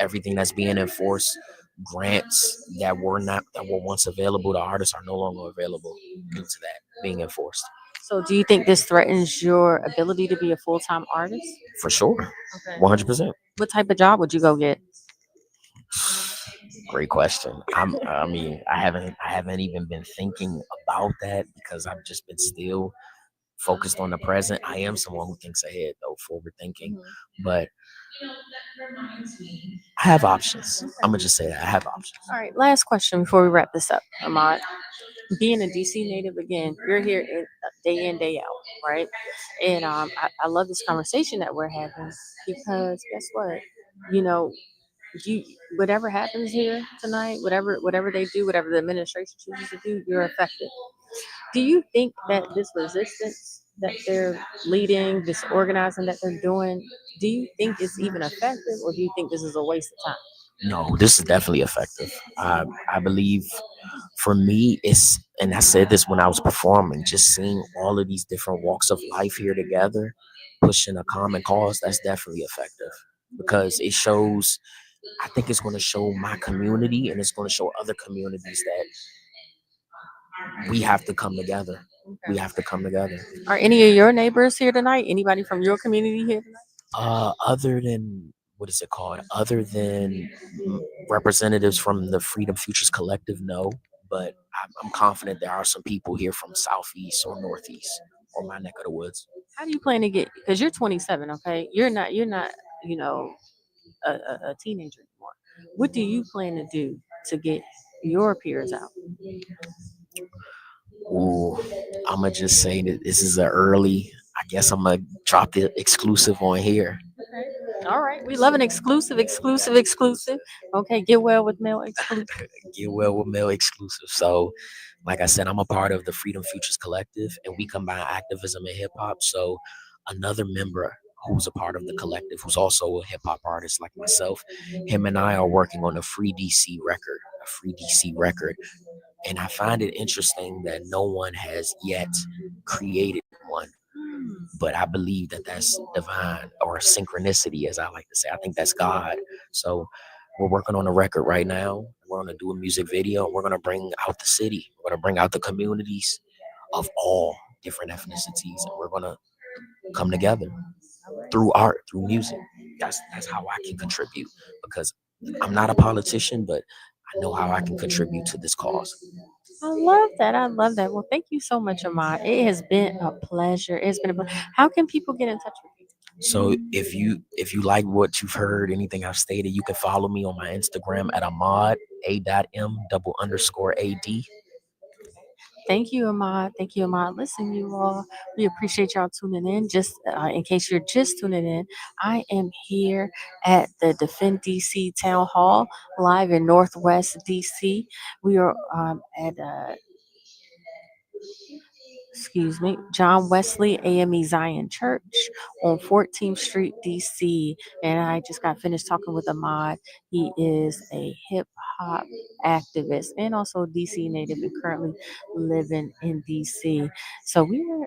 everything that's being enforced, grants that were once available to artists are no longer available due to that being enforced. So, do you think this threatens your ability to be a full-time artist? For sure, Okay. 100%. What type of job would you go get? Great question. I mean, I haven't even been thinking about that because I've just been still focused on the present. I am someone who thinks ahead, though, forward thinking, but I have options. I'm gonna just say that I have options. All right, last question before we wrap this up, Ahmad. Being a DC native again, you're here day in, day out, right? And I love this conversation that we're having because guess what? You know, you whatever happens here tonight, whatever they do, whatever the administration chooses to do, you're affected. Do you think that this resistance that they're leading, this organizing that they're doing, do you think it's even effective, or do you think this is a waste of time? No, this is definitely effective. I believe for me, and I said this when I was performing, just seeing all of these different walks of life here together, pushing a common cause, that's definitely effective because it shows, I think it's going to show my community and it's going to show other communities that we have to come together. We have to come together. Are any of your neighbors here tonight? Anybody from your community here tonight? Other than what is it called? Other than representatives from the Freedom Futures Collective, no. But I'm confident there are some people here from Southeast or Northeast or my neck of the woods. How do you plan to get? Because you're 27, okay? You're not, you know, a teenager anymore. What do you plan to do to get your peers out? Ooh, I'm gonna just say that this is a early. I guess I'm gonna drop the exclusive on here. All right, we love an exclusive. Okay, get well with Mel exclusive. Get well with Mel exclusive. So, like I said, I'm a part of the Freedom Futures Collective, and we combine activism and hip hop. So, another member who's a part of the collective, who's also a hip hop artist like myself, him and I are working on a Free DC record. And I find it interesting that no one has yet created one. But I believe that that's divine or synchronicity, as I like to say. I think that's God. So we're working on a record right now. We're going to do a music video. We're going to bring out the city. We're going to bring out the communities of all different ethnicities. And we're going to come together through art, through music. That's how I can contribute because I'm not a politician, but I know how I can contribute to this cause. I love that. I love that. Well, thank you so much, Ahmad. It has been a pleasure. It's been a pleasure. How can people get in touch with you? So if you like what you've heard, anything I've stated, you can follow me on my Instagram at Ahmad A.M__AD. Thank you, Ahmad. Thank you, Ahmad. Listen, you all, we appreciate y'all tuning in. Just in case you're just tuning in, I am here at the Defend DC Town Hall, live in Northwest DC. We are at John Wesley AME Zion Church on 14th Street, DC. And I just got finished talking with Ahmad. He is a hip hop activist and also a DC native and currently living in DC. So we're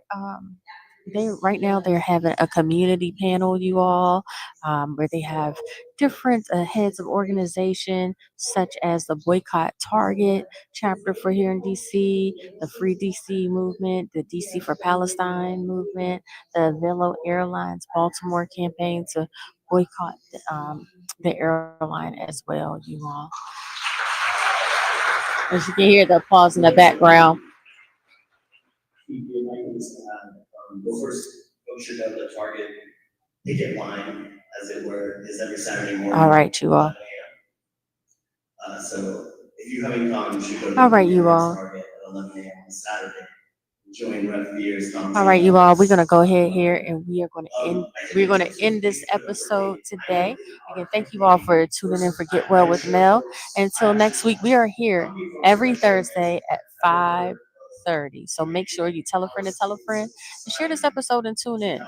right now they're having a community panel, you all, where they have different heads of organization, such as the Boycott Target chapter for here in DC, the Free DC movement, the DC for Palestine movement, the Velo Airlines Baltimore campaign to boycott the airline as well, you all. As you can hear the applause in the background. The first function of the Target picket line, as it were, is every Saturday morning. All right, you all. So if you haven't come, you should go to All right, you all. Target at 11 a.m. on Saturday. Join Ref Beers. All right, you all. We're gonna go ahead here, and we are gonna end. We're gonna end this episode today. Again, thank you all for tuning in for Get Well with Mel. Until next week, we are here every Thursday at 5:30. So make sure you tell a friend and share this episode and tune in.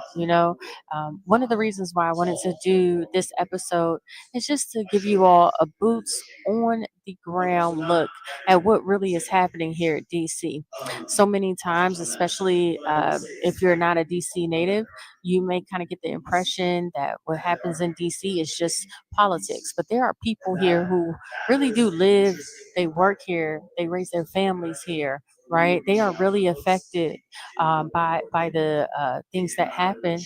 One of the reasons why I wanted to do this episode is just to give you all a boots on the ground look at what really is happening here at DC. So many times, especially if you're not a DC native, you may kind of get the impression that what happens in DC is just politics. But there are people here who really do live, they work here, they raise their families here, right? They are really affected by the things that happen,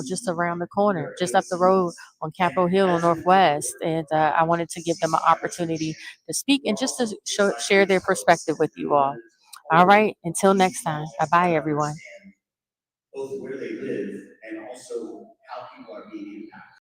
just around the corner, just up the road on Capitol Hill on Northwest. And I wanted to give them an opportunity to speak and just to share their perspective with you all. All right. Until next time. Bye-bye, everyone. Both where they live and also how people are being